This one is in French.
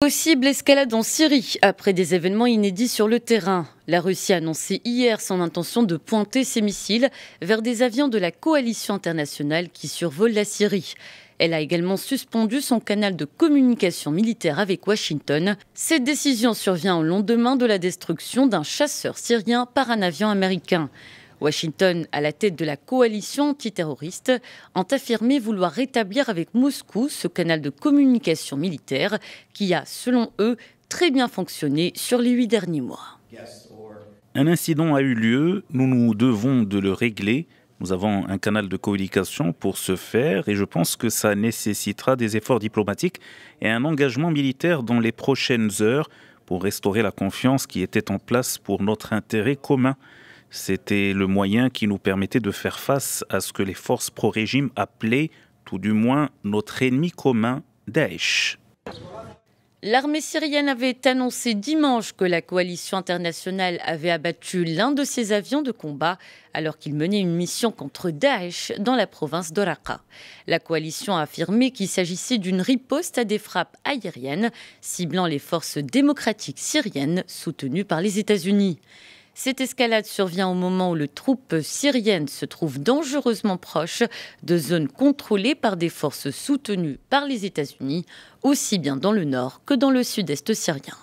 Possible escalade en Syrie après des événements inédits sur le terrain. La Russie a annoncé hier son intention de pointer ses missiles vers des avions de la coalition internationale qui survolent la Syrie. Elle a également suspendu son canal de communication militaire avec Washington. Cette décision survient au lendemain de la destruction d'un chasseur syrien par un avion américain. Washington, à la tête de la coalition antiterroriste, ont affirmé vouloir rétablir avec Moscou ce canal de communication militaire qui a, selon eux, très bien fonctionné sur les 8 derniers mois. Un incident a eu lieu, nous devons de le régler. Nous avons un canal de communication pour ce faire et je pense que ça nécessitera des efforts diplomatiques et un engagement militaire dans les prochaines heures pour restaurer la confiance qui était en place pour notre intérêt commun. C'était le moyen qui nous permettait de faire face à ce que les forces pro-régime appelaient, tout du moins, notre ennemi commun, Daesh. L'armée syrienne avait annoncé dimanche que la coalition internationale avait abattu l'un de ses avions de combat alors qu'il menait une mission contre Daesh dans la province d'Raqqa. La coalition a affirmé qu'il s'agissait d'une riposte à des frappes aériennes ciblant les forces démocratiques syriennes soutenues par les États-Unis. Cette escalade survient au moment où les troupes syriennes se trouvent dangereusement proches de zones contrôlées par des forces soutenues par les États-Unis, aussi bien dans le nord que dans le sud-est syrien.